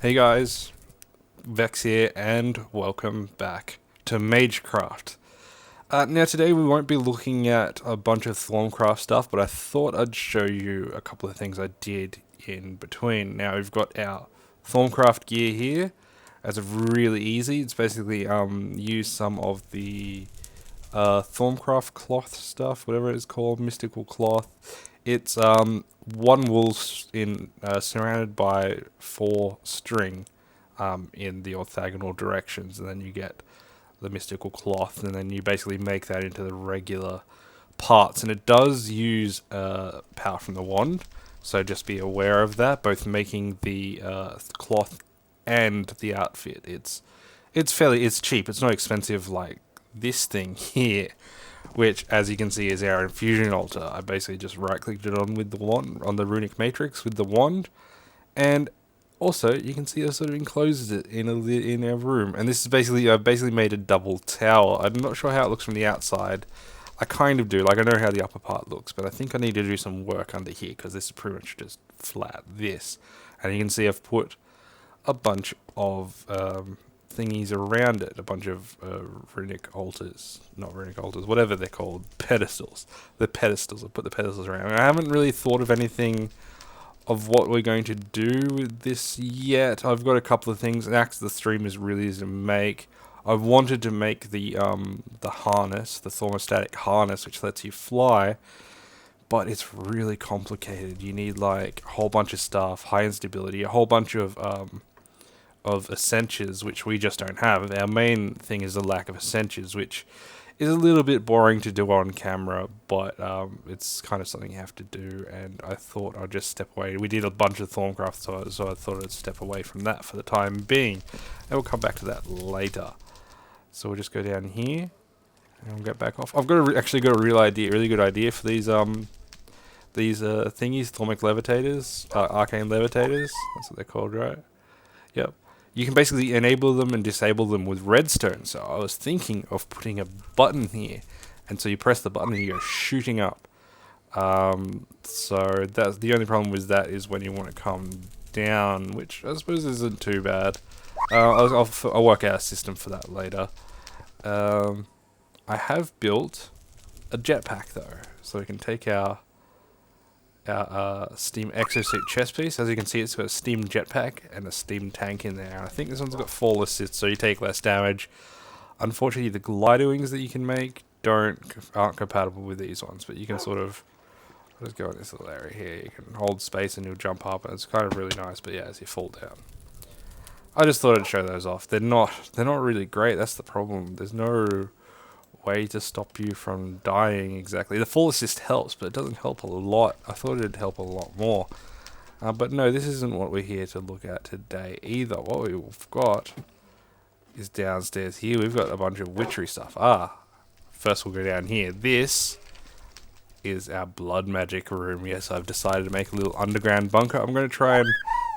Hey guys, Vex here, and welcome back to Magecraft. Now today we won't be looking at a bunch of Thorncraft stuff, but I thought I'd show you a couple of things I did in between. Now we've got our Thorncraft gear here. It's really easy. It's basically use some of the Thorncraft cloth stuff, whatever it's called, mystical cloth. It's one wool surrounded by 4 string in the orthogonal directions, and then you get the mystical cloth, and then you basically make that into the regular parts. And it does use power from the wand, so just be aware of that. Both making the cloth and the outfit. It's cheap. It's not expensive like this thing here, which, as you can see, is our infusion altar. I basically just right-clicked it on with the wand, on the runic matrix with the wand, and also you can see I sort of encloses it in our room. And this is basically, I basically made a double tower. I'm not sure how it looks from the outside. I kind of do, like I know how the upper part looks, but I think I need to do some work under here because this is pretty much just flat. This, and you can see I've put a bunch of thingies around it, a bunch of runic altars, not runic altars, whatever they're called, pedestals. The pedestals, I put the pedestals around. And I haven't really thought of anything of what we're going to do with this yet. I've got a couple of things. And actually, the stream is really easy to make. I wanted to make the harness, the thermostatic harness, which lets you fly, but it's really complicated. You need like a whole bunch of stuff, high instability, a whole bunch of essentials, which we just don't have. Our main thing is the lack of essentials, which is a little bit boring to do on camera, but it's kind of something you have to do, and I thought I'd just step away. We did a bunch of Thorncraft, so I thought I'd step away from that for the time being, and we'll come back to that later. So we'll just go down here, and we'll get back off. I've got actually got a really good idea for these thingies, Thormic levitators, arcane levitators, that's what they're called, right? Yep. You can basically enable them and disable them with redstone. So I was thinking of putting a button here, and so you press the button and you go shooting up. So that's the only problem with that is when you want to come down, which I suppose isn't too bad. I'll work out a system for that later. I have built a jetpack though, so we can take our steam exosuit chest piece. As you can see, it's got a steam jetpack and a steam tank in there. I think this one's got fall assist, so you take less damage. Unfortunately, the glider wings that you can make aren't compatible with these ones, but you can sort of, I'll just go in this little area here. You can hold space and you'll jump up, and it's kind of really nice. But yeah, as you fall down, I just thought I'd show those off. They're not really great. That's the problem. There's no way to stop you from dying exactly. The fall assist helps, but it doesn't help a lot. I thought it'd help a lot more. But no, this isn't what we're here to look at today either. What we've got is downstairs here. We've got a bunch of witchery stuff. First we'll go down here. This is our blood magic room. Yes, I've decided to make a little underground bunker. I'm going to try and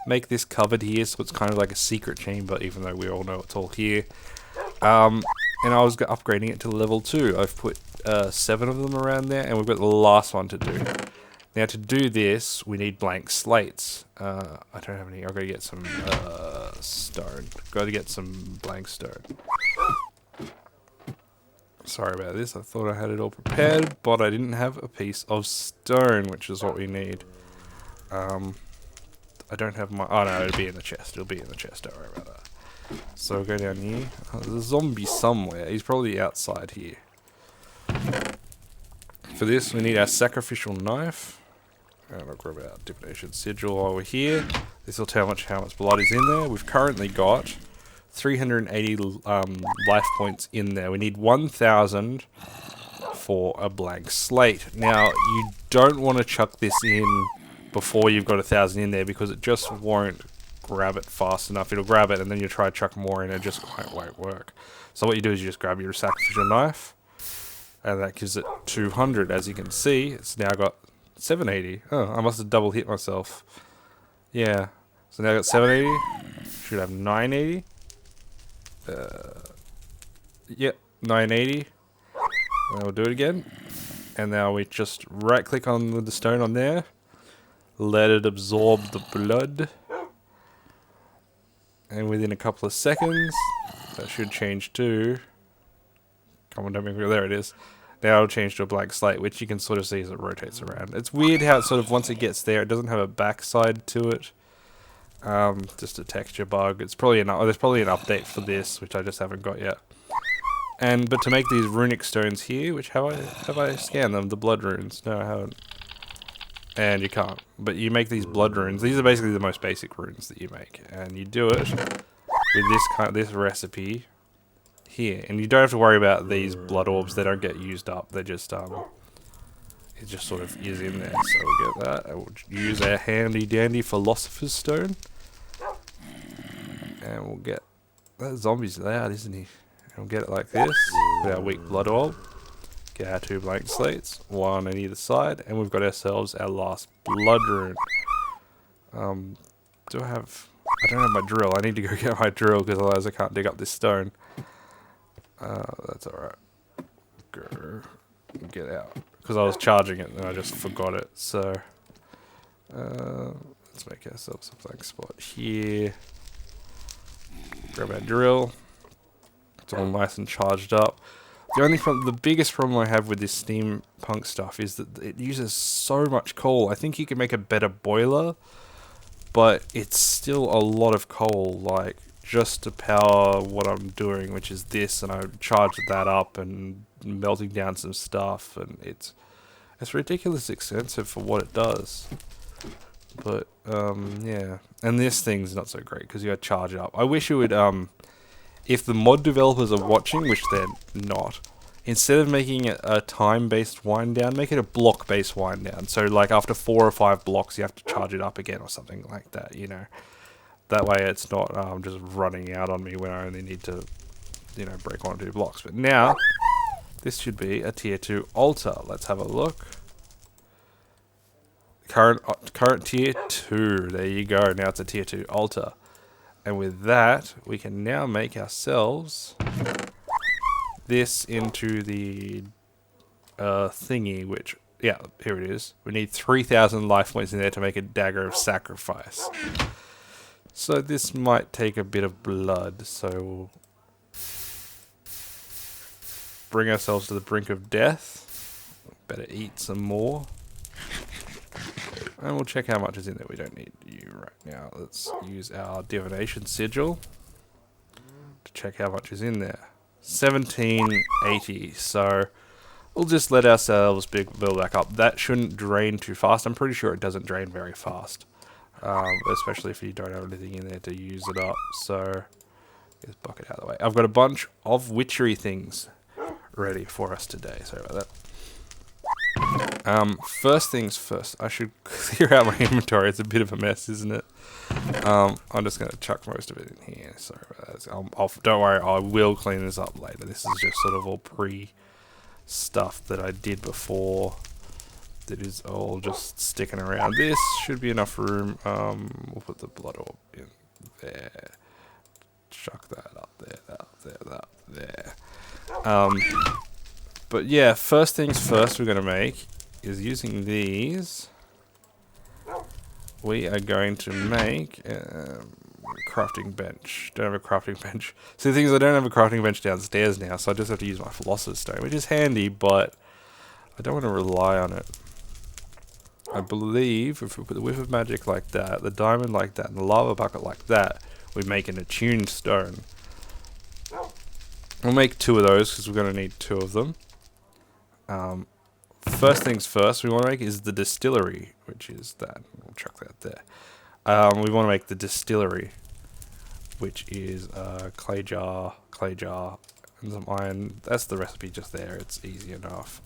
make this covered here, so it's kind of like a secret chamber, even though we all know it's all here. And I was upgrading it to level 2. I've put 7 of them around there, and we've got the last one to do. Now, to do this, we need blank slates. I don't have any. I've got to get some stone. Got to get some blank stone. Sorry about this. I thought I had it all prepared, but I didn't have a piece of stone, which is what we need. I don't have my... Oh, no, it'll be in the chest. It'll be in the chest. Don't worry about that. So we'll go down here. There's a zombie somewhere. He's probably outside here. For this, we need our sacrificial knife. And I'll grab our divination sigil while we're here. This will tell how much blood is in there. We've currently got 380 life points in there. We need 1,000 for a blank slate. Now, you don't want to chuck this in before you've got 1,000 in there, because it just won't grab it fast enough. It'll grab it, and then you try to chuck more in, it just won't work. So what you do is you just grab your sacrificial knife, and that gives it 200. As you can see, it's now got 780. Oh, I must have double hit myself. Yeah. So now I got 780. Should have 980. Yep, 980. And we'll do it again. And now we just right click on the stone on there. Let it absorb the blood. And within a couple of seconds, that should change to... Come on, don't make me... There it is. Now it'll change to a blank slate, which you can sort of see as it rotates around. It's weird how it sort of, once it gets there, it doesn't have a backside to it. Just a texture bug. It's probably there's probably an update for this, which I just haven't got yet. But to make these runic stones here, which have I scanned them? The blood runes? No, I haven't. And you can't. But you make these blood runes. These are basically the most basic runes that you make, and you do it with this recipe here, and you don't have to worry about these blood orbs. They don't get used up. They just it just sort of is in there. So we'll get that. And we'll use our handy dandy philosopher's stone, and we'll get that zombie's loud, isn't he? And we'll get it like this with our weak blood orb. Get our 2 blank slates, 1 on either side, and we've got ourselves our last blood rune. I don't have my drill. I need to go get my drill because otherwise I can't dig up this stone. That's alright. Go get out. Because I was charging it and I just forgot it. So, let's make ourselves a blank spot here. Grab our drill. It's all nice and charged up. The biggest problem I have with this steampunk stuff is that it uses so much coal. I think you can make a better boiler, but it's still a lot of coal, like, just to power what I'm doing, which is this, and I charged that up and melting down some stuff, and it's ridiculously expensive for what it does. But, yeah. And this thing's not so great, because you gotta charge it up. I wish it would, if the mod developers are watching, which they're not, instead of making it a time-based wind down, make it a block-based wind down. So, like, after 4 or 5 blocks, you have to charge it up again or something like that, you know. That way it's not just running out on me when I only need to, you know, break 1 or 2 blocks. But now, this should be a tier 2 altar. Let's have a look. Current tier 2. There you go. Now it's a tier 2 altar. And with that, we can now make ourselves this into the thingy, which, yeah, here it is. We need 3,000 life points in there to make a dagger of sacrifice. So this might take a bit of blood, so we'll bring ourselves to the brink of death. Better eat some more. And we'll check how much is in there. We don't need you right now. Let's use our divination sigil to check how much is in there. 1780. So we'll just let ourselves build back up. That shouldn't drain too fast. I'm pretty sure it doesn't drain very fast. Especially if you don't have anything in there to use it up. So get this bucket out of the way. I've got a bunch of witchery things ready for us today. Sorry about that. First things first, I should clear out my inventory. It's a bit of a mess, isn't it? I'm just going to chuck most of it in here. Sorry about that. Don't worry, I will clean this up later. This is just sort of all stuff that I did before that is all just sticking around. This should be enough room. We'll put the blood orb in there. Chuck that up there. But yeah, first things first we're going to make is using these. We are going to make a crafting bench. Don't have a crafting bench. See, the thing is, I don't have a crafting bench downstairs now, so I just have to use my philosopher's stone, which is handy, but I don't want to rely on it. I believe if we put the whiff of magic like that, the diamond like that, and the lava bucket like that, we make an attuned stone. We'll make 2 of those because we're going to need 2 of them. First things first we want to make is the distillery, which is that. We'll chuck that there. We want to make the distillery, which is clay jar, and some iron. That's the recipe just there. It's easy enough.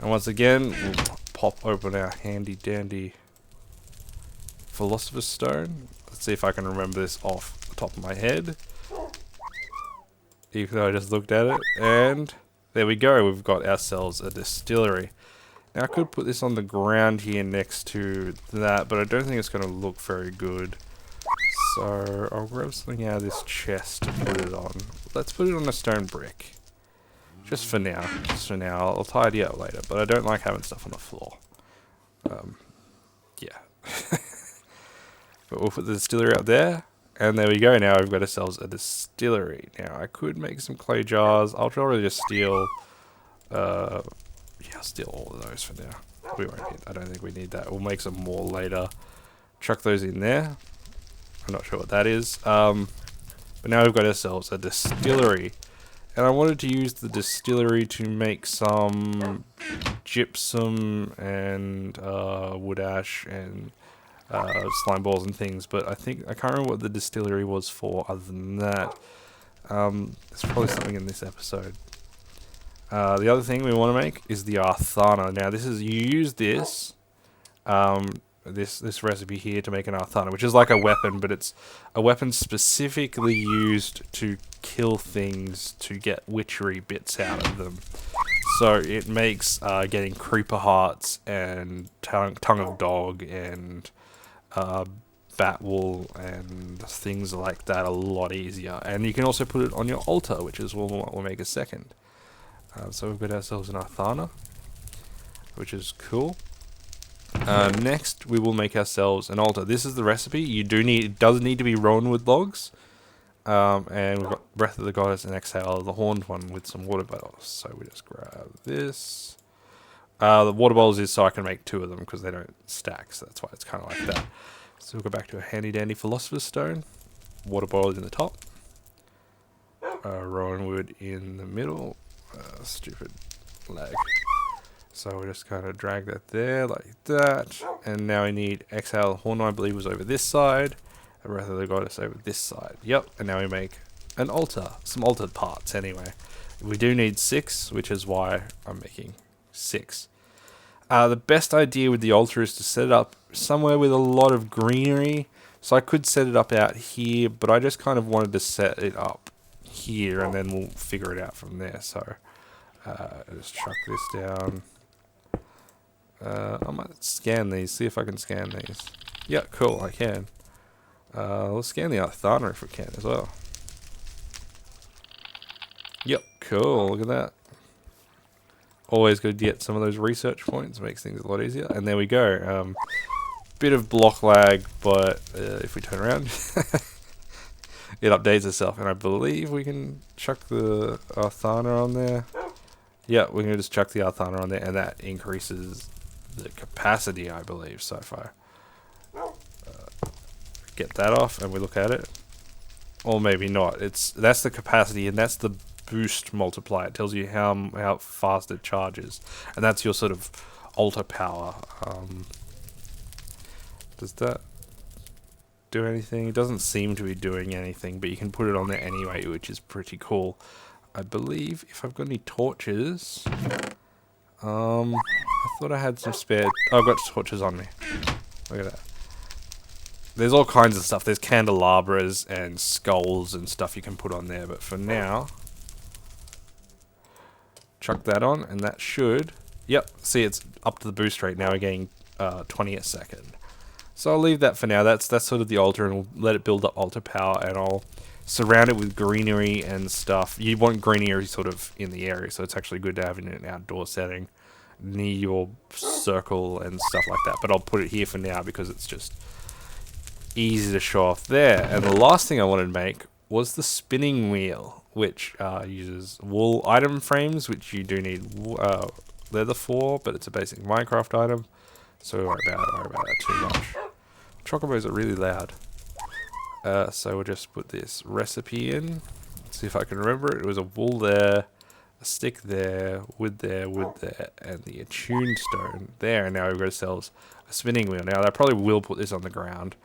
And once again, we'll pop open our handy dandy philosopher's stone. Let's see if I can remember this off the top of my head. Even though I just looked at it, and there we go, we've got ourselves a distillery. Now I could put this on the ground here next to that, but I don't think it's going to look very good. So I'll grab something out of this chest to put it on. Let's put it on a stone brick. Just for now. I'll tidy up later, but I don't like having stuff on the floor. Yeah. But we'll put the distillery out there. And there we go. Now we've got ourselves a distillery. Now I could make some clay jars. I'll probably just steal. Yeah, I'll steal all of those for now. We won't need. I don't think we need that. We'll make some more later. Chuck those in there. I'm not sure what that is. But now we've got ourselves a distillery. And I wanted to use the distillery to make some gypsum and wood ash and slime balls and things. But I can't remember what the distillery was for other than that. There's probably something in this episode. The other thing we want to make is the Arthana. Now you use this. This recipe here to make an Arthana, which is like a weapon, but it's a weapon specifically used to kill things to get witchery bits out of them. So it makes getting creeper hearts and tongue of dog and bat wool and things like that a lot easier. And you can also put it on your altar, which is what we'll make a second. So we've got ourselves an Arthana, which is cool. Next, we will make ourselves an altar. This is the recipe. It does need to be rowan wood logs. And we've got Breath of the Goddess and Exhale, the horned one with some water bottles. So we just grab this. The water bottles is so I can make 2 of them because they don't stack. So that's why it's kind of like that. So we'll go back to a handy dandy Philosopher's Stone. Water bottle in the top. Rowan wood in the middle. Stupid lag. So we'll just kind of drag that there like that. And now we need Exhale. Horn, I believe, was over this side. And Breath of the Goddess over this side. Yep. And now we make an altar. Some altered parts anyway. We do need 6, which is why I'm making 6. The best idea with the altar is to set it up somewhere with a lot of greenery. So I could set it up out here, but I just kind of wanted to set it up here and then we'll figure it out from there. So just chuck this down. I might scan these, see if I can scan these. Yeah, cool, I can. Let's scan the Arthana if we can as well. Yep, cool, look at that. Always good to get some of those research points, makes things a lot easier. And there we go. Bit of block lag, but if we turn around, it updates itself. And I believe we can chuck the Arthana on there. Yeah, we can just chuck the Arthana on there, and that increases the capacity, I believe. So if I get that off and we look at it, or maybe not, that's the capacity, and that's the boost multiplier. It tells you how fast it charges, and that's your sort of altar power. Does that do anything? It doesn't seem to be doing anything, but you can put it on there anyway, which is pretty cool. I believe if I've got any torches, I thought I had some spare. Oh, I've got torches on me. Look at that. There's all kinds of stuff. There's candelabras and skulls and stuff you can put on there, but for now, chuck that on, and that should. Yep. See, it's up to the boost rate now. We're getting 20 a second. So I'll leave that for now. That's sort of the altar, and we'll let it build up altar power, and I'll surround it with greenery and stuff. You want greenery sort of in the area, so it's actually good to have in an outdoor setting near your circle and stuff like that. But I'll put it here for now because it's just easy to show off there. And the last thing I wanted to make was the spinning wheel, which uses wool item frames, which you do need leather for, but it's a basic Minecraft item, so don't worry about that too much. Chocobos are really loud. So we'll just put this recipe in. See if I can remember it. It was a wool there, a stick there, wood there, and the attuned stone there. And now we've got ourselves a spinning wheel. Now I probably will put this on the ground.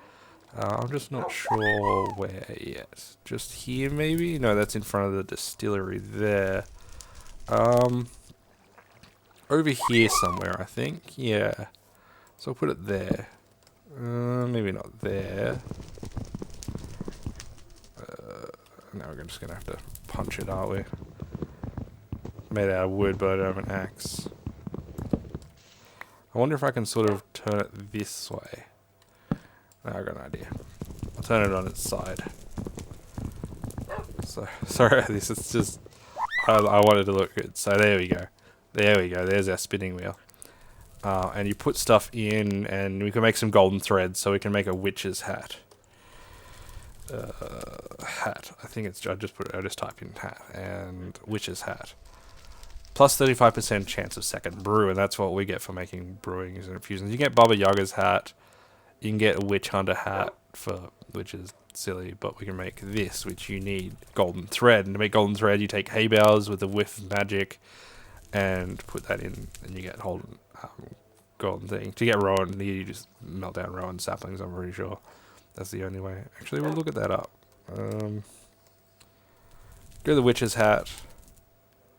I'm just not sure where yet. Just here maybe? No, that's in front of the distillery there. Over here somewhere, I think. Yeah. So I'll put it there. Maybe not there. Now we're just going to have to punch it, aren't we? Made out of wood, but I don't have an axe. I wonder if I can sort of turn it this way. No, I've got an idea. I'll turn it on its side. So, sorry, this is just... I wanted to look good. So there we go. There we go. There's our spinning wheel. And you put stuff in, and we can make some golden threads, so we can make a witch's hat. hat. I think it's, I just type in hat, and witch's hat. Plus 35% chance of second brew, and that's what we get for making brewings and infusions. You get Baba Yaga's hat, you can get a witch hunter hat, which is silly, but we can make this, which you need golden thread. And to make golden thread, you take hay bales with a whiff of magic, and put that in, and you get golden thing. To get rowan, you just melt down rowan saplings, I'm pretty sure. That's the only way. Actually, we'll look at that up. Go to the witch's hat.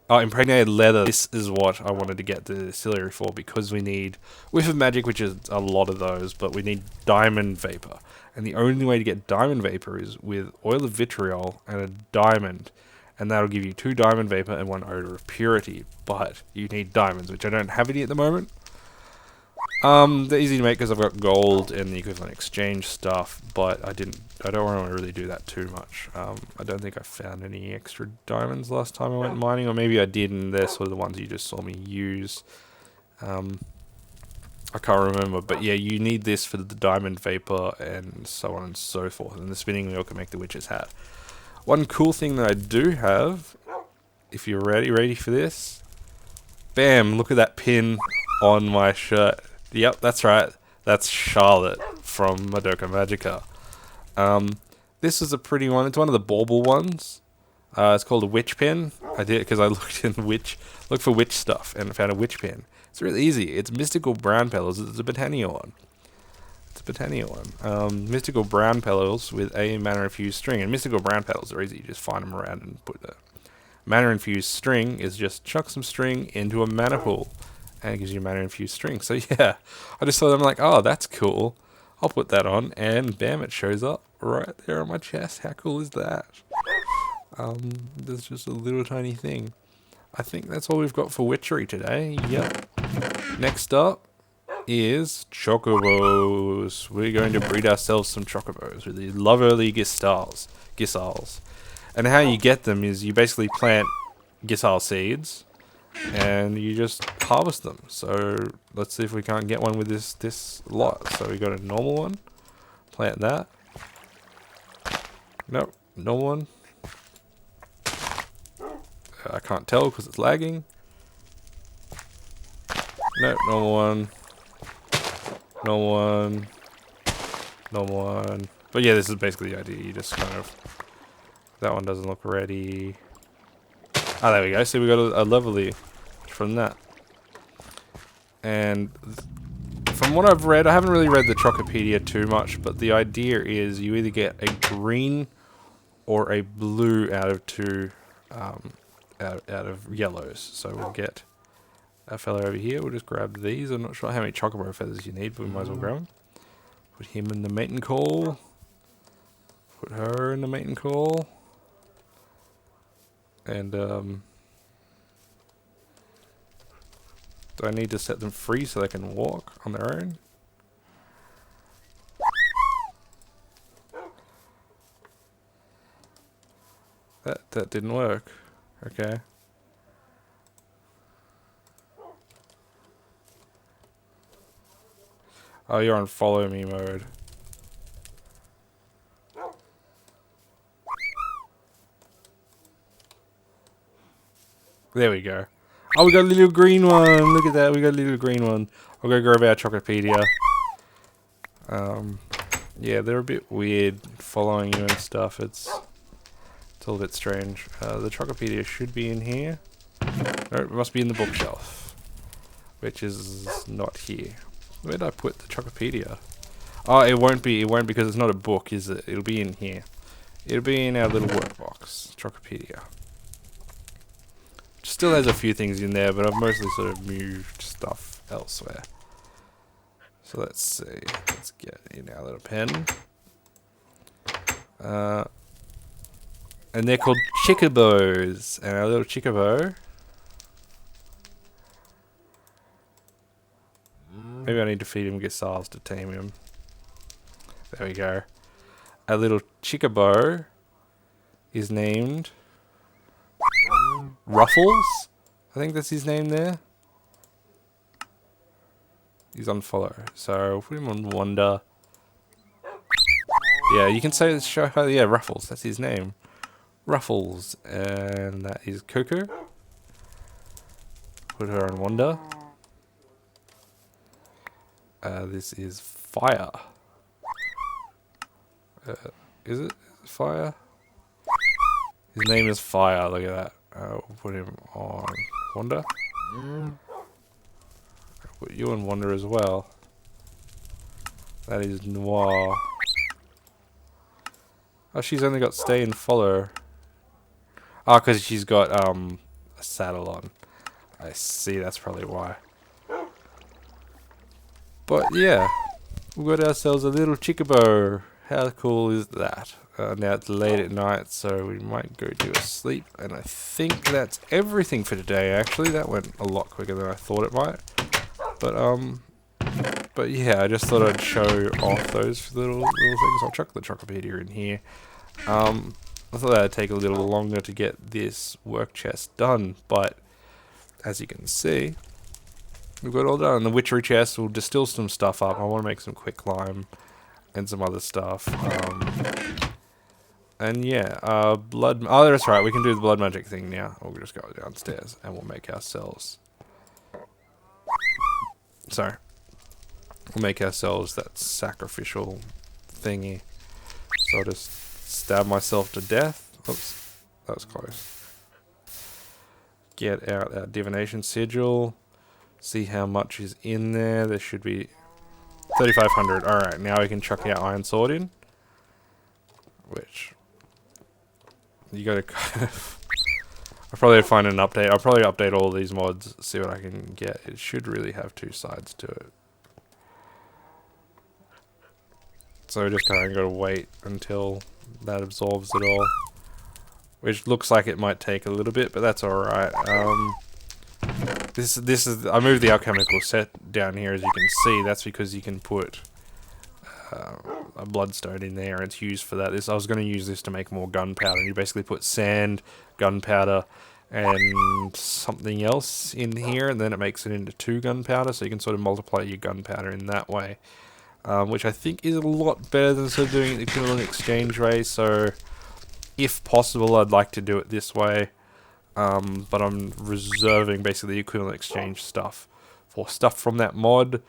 Oh, impregnated leather. This is what I wanted to get the distillery for, because we need whiff of magic, which is a lot of those, but we need diamond vapor. And the only way to get diamond vapor is with oil of vitriol and a diamond. And that'll give you 2 diamond vapor and 1 odor of purity. But you need diamonds, which I don't have any at the moment. They're easy to make because I've got gold and the equivalent exchange stuff, but I don't want to really do that too much. I don't think I found any extra diamonds last time I went mining, or maybe I did, and they're sort of the ones you just saw me use. I can't remember, but yeah, you need this for the diamond vapor and so on and so forth, and the spinning wheel can make the witch's hat. One cool thing that I do have, if you're ready for this, bam, look at that pin on my shirt. Yep, that's right. That's Charlotte from Madoka Magica. This is a pretty one. It's one of the bauble ones. It's called a witch pin. I did it because I looked for witch stuff and found a witch pin. It's really easy. It's mystical brown petals. It's a botania one. Mystical brown petals with a mana infused string. And mystical brown petals are easy. You just find them around and put the mana infused string is just chuck some string into a mana pool. And it gives you mana infused string. So yeah, I just thought, I'm like, oh, that's cool. I'll put that on, and bam, it shows up right there on my chest. How cool is that? There's just a little tiny thing. I think that's all we've got for witchery today. Yep. Next up is Chicobos. We're going to breed ourselves some Chicobos with these lovely gisals. And how you get them is you basically plant gisal seeds, and you just harvest them. So let's see if we can't get one with this lot. So we got a normal one. Plant that. Nope, normal one. I can't tell because it's lagging. Nope, normal one. Normal one. Normal one. But yeah, this is basically the idea. You just kind of... That one doesn't look ready. Ah, there we go. See, we got a lovely from that. And from what I've read, I haven't really read the Chocopedia too much, but the idea is you either get a green or a blue out of 2 out of yellows. So we'll get a fella over here. We'll just grab these. I'm not sure how many Chocobo feathers you need, but we might as well grab them. Put him in the mating call. Put her in the mating call. And do I need to set them free so they can walk on their own? That didn't work. Okay. Oh, you're on follow me mode. There we go. Oh, we got a little green one. Look at that. We got a little green one. I'll go grab our Chocopedia. Yeah, they're a bit weird following you and stuff. It's all a bit strange. The Chocopedia should be in here. No, it must be in the bookshelf, which is not here. Where did I put the Chocopedia? Oh, it won't be. It won't because it's not a book, is it? It'll be in here. It'll be in our little workbox. Chocopedia. Still has a few things in there, but I've mostly sort of moved stuff elsewhere. So let's see. Let's get in our little pen. And they're called Chicobos. And our little Chicobo. Maybe I need to feed him gisals to tame him. There we go. Our little Chicobo is named Ruffles. I think that's his name there. He's on follow. So put him on Wonder. Yeah, you can say show her. Yeah, Ruffles. That's his name. Ruffles, and that is Coco. Put her on Wonder. This is Fire. Is it Fire? His name is Fire. Look at that. We'll put him on Wonder. Put you on Wonder as well. That is Noir. Oh, she's only got Stay and Follow. Oh, because she's got a saddle on. I see, that's probably why. But yeah, we've got ourselves a little Chicobo. How cool is that? Now it's late at night, so we might go to sleep. And I think that's everything for today, actually. That went a lot quicker than I thought it might. But yeah, I just thought I'd show off those little things. I'll chuck the Chocopedia in here. I thought that'd take a little longer to get this work chest done, but as you can see, we've got it all done. The witchery chest will distill some stuff up. I want to make some quick lime and some other stuff. And yeah, blood. Oh, that's right. We can do the blood magic thing now. We'll just go downstairs and we'll make ourselves. Sorry. We'll make ourselves that sacrificial thingy. So I'll just stab myself to death. Oops, that was close. Get out our divination sigil. See how much is in there. There should be 3,500. Alright, now we can chuck our iron sword in. Which you gotta kind of I'll probably find an update. I'll probably update all these mods, see what I can get. It should really have two sides to it. So we just kind of gotta wait until that absorbs it all. Which looks like it might take a little bit, but that's alright. This is I moved the alchemical set down here, as you can see. That's because you can put a bloodstone in there, and it's used for that. I was going to use this to make more gunpowder. You basically put sand, gunpowder, and something else in here, and then it makes it into 2 gunpowder, so you can sort of multiply your gunpowder in that way. Which I think is a lot better than sort of doing it the equivalent exchange way, so if possible I'd like to do it this way, but I'm reserving basically the equivalent exchange stuff for stuff from that mod,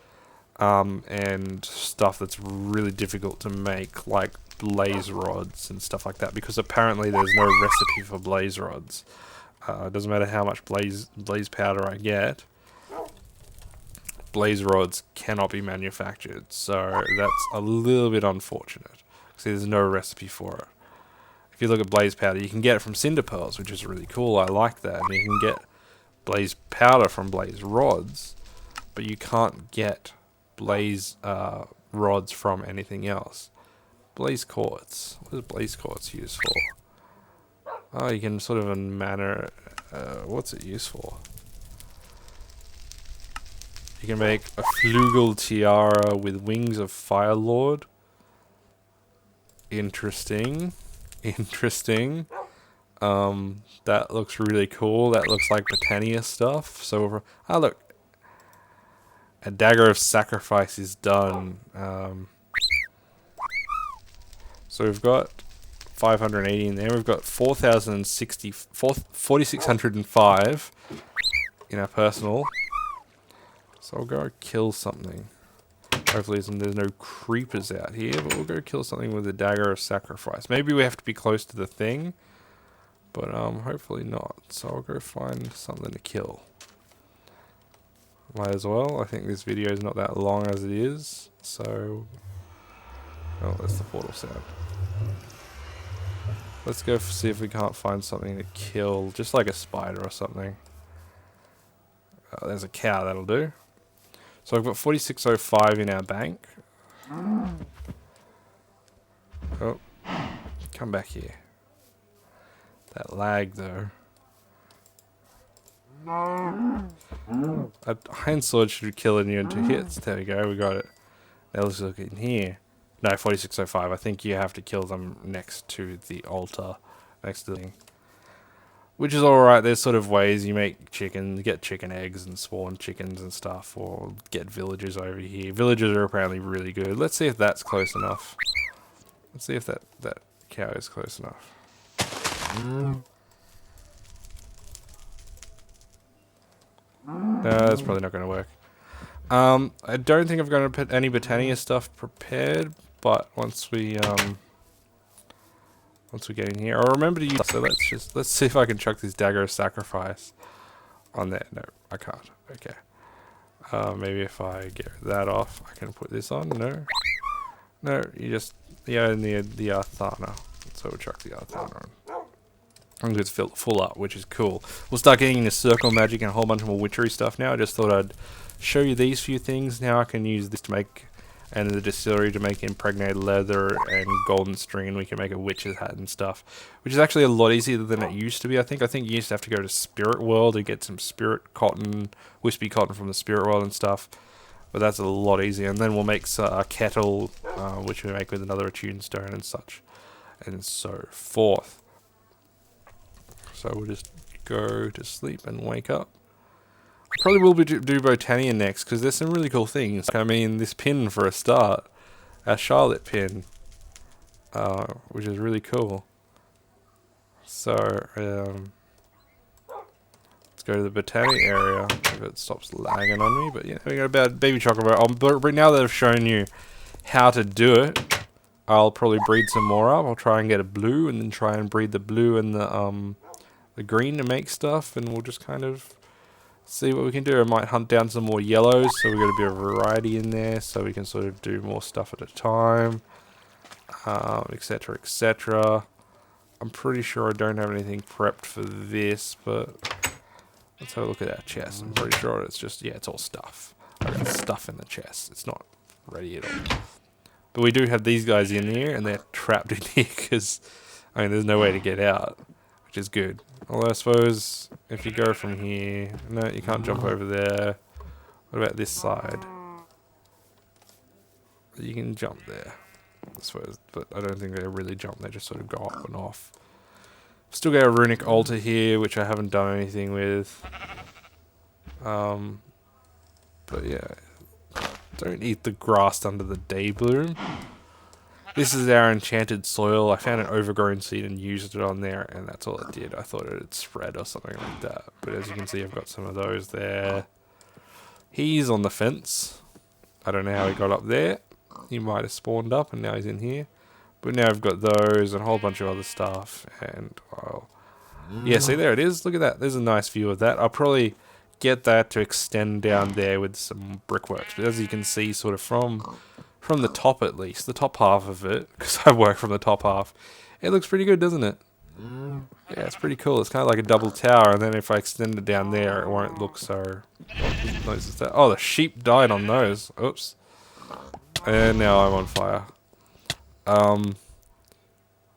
and stuff that's really difficult to make, like blaze rods and stuff like that, because apparently there's no recipe for blaze rods. It doesn't matter how much blaze powder I get, blaze rods cannot be manufactured, so that's a little bit unfortunate. See, there's no recipe for it. If you look at blaze powder, you can get it from cinder pearls, which is really cool. I like that. And you can get blaze powder from blaze rods, but you can't get blaze rods from anything else. Blaze quartz. What is blaze quartz used for? Oh, you can sort of what's it used for? You can make a flugel tiara with wings of Fire Lord. Interesting. Interesting. That looks really cool. That looks like Britannia stuff. So, look. A dagger of sacrifice is done. So we've got 580 in there. We've got 4,605 in our personal. So I'll go kill something. Hopefully there's no creepers out here, but we'll go kill something with a dagger of sacrifice. Maybe we have to be close to the thing, but hopefully not. So I'll go find something to kill. Might as well. I think this video is not that long as it is, so... Oh, that's the portal sound. Let's go see if we can't find something to kill, just like a spider or something. Oh, there's a cow, that'll do. So I've got 4605 in our bank. Oh, come back here. That lag though. A iron sword should kill it in 2 hits. There we go, we got it. Now let's look in here. No, 4605. I think you have to kill them next to the altar, next to the thing. Which is alright, there's sort of ways you make chickens, get chicken eggs and spawn chickens and stuff, or get villagers over here. Villagers are apparently really good. Let's see if that's close enough. Let's see if that cow is close enough. No, that's probably not going to work. I don't think I'm going to put any Botania stuff prepared, but once we get in here, I'll remember to use. So let's see if I can chuck this dagger of sacrifice on there. No, I can't. Okay. Maybe if I get that off, I can put this on. No, you just need the Arthana. So we'll chuck the Arthana on. I think it's full up, which is cool. We'll start getting into circle magic and a whole bunch more witchery stuff now. I just thought I'd show you these few things. Now I can use this to make, and the distillery to make impregnated leather and golden string, and we can make a witch's hat and stuff, which is actually a lot easier than it used to be. I think you used to have to go to Spirit World to get some spirit cotton, wispy cotton from the Spirit World and stuff, but that's a lot easier. And then we'll make a kettle, which we make with another attuned stone and such, and so forth. So we'll just go to sleep and wake up. Probably will do Botania next, because there's some really cool things. I mean, this pin for a start. Our Charlotte pin. Which is really cool. So, let's go to the Botania area, if it stops lagging on me. But yeah, we got about Baby Chocobo. Now that I've shown you how to do it, I'll probably breed some more up. I'll try and get a blue, and then try and breed the blue and the green to make stuff, and we'll just kind of see what we can do. I might hunt down some more yellows, so we've got a bit of variety in there, so we can sort of do more stuff at a time, etc, etc. I'm pretty sure I don't have anything prepped for this, but let's have a look at our chest. I'm pretty sure it's just, yeah, it's all stuff. I got stuff in the chest. It's not ready at all. But we do have these guys in here, and they're trapped in here because, I mean, there's no way to get out, which is good. Although I suppose if you go from here, no, you can't jump over there. What about this side? You can jump there, I suppose, but I don't think they really jump. They just sort of go up and off. Still got a runic altar here, which I haven't done anything with. But yeah, don't eat the grass under the day bloom. This is our enchanted soil. I found an overgrown seed and used it on there, and that's all it did. I thought it had spread or something like that. But as you can see, I've got some of those there. He's on the fence. I don't know how he got up there. He might have spawned up, and now he's in here. But now I've got those and a whole bunch of other stuff. And, yeah, see, there it is. Look at that. There's a nice view of that. I'll probably get that to extend down there with some brickworks. But as you can see, sort of from the top at least, the top half of it, because I work from the top half, it looks pretty good, doesn't it? Yeah, it's pretty cool. It's kind of like a double tower, and then if I extend it down there, it won't look so... Oh, the sheep died on those. Oops. And now I'm on fire.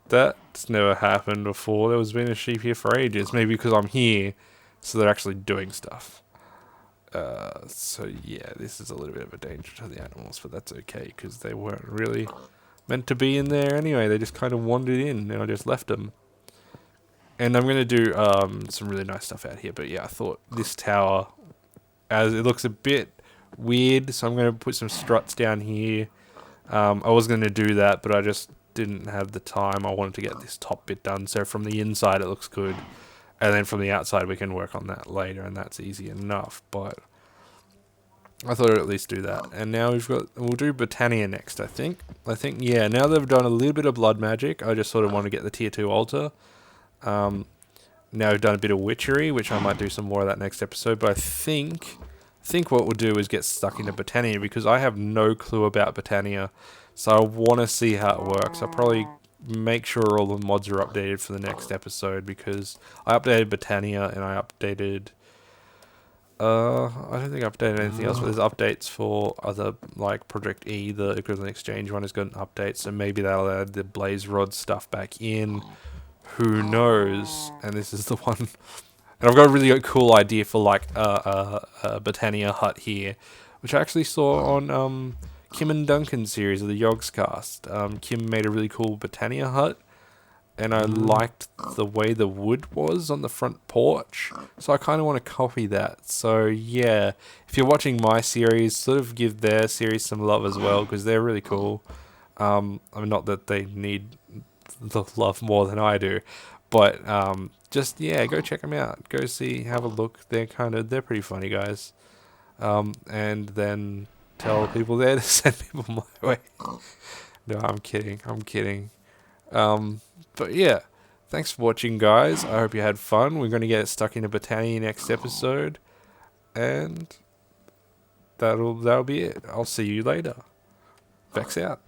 That's never happened before. There was been a sheep here for ages. Maybe because I'm here, so they're actually doing stuff. So yeah, this is a little bit of a danger to the animals, but that's okay, because they weren't really meant to be in there anyway. They just kind of wandered in, and I just left them. And I'm going to do some really nice stuff out here, but yeah, I thought this tower, as it looks a bit weird, so I'm going to put some struts down here. I was going to do that, but I just didn't have the time. I wanted to get this top bit done, so from the inside it looks good. And then from the outside we can work on that later, and that's easy enough, but I thought I'd at least do that. And now we'll do Botania next, I think. Yeah, now they've done a little bit of blood magic, I just sort of want to get the tier 2 altar. Now we've done a bit of witchery, which I might do some more of that next episode, but I think what we'll do is get stuck into Botania, because I have no clue about Botania, so I want to see how it works. I'll probably make sure all the mods are updated for the next episode, because I updated Botania and I updated I don't think I updated anything else, but there's updates for other, like Project E, the equivalent exchange one has got an update, so maybe that'll add the blaze rod stuff back in, who knows. And this is the one, and I've got a really cool idea for like a Botania hut here, which I actually saw on Kim and Duncan's series of the Yogscast. Kim made a really cool Botania hut, and I liked the way the wood was on the front porch, so I kind of want to copy that. So yeah, if you're watching my series, sort of give their series some love as well, because they're really cool. I'm not that they need the love more than I do, but just yeah, go check them out. Go see, have a look. They're pretty funny guys. And then tell people there to send people my way. No, I'm kidding. I'm kidding. But yeah, thanks for watching, guys. I hope you had fun. We're gonna get stuck in a battalion next episode, and that'll be it. I'll see you later. Vex out.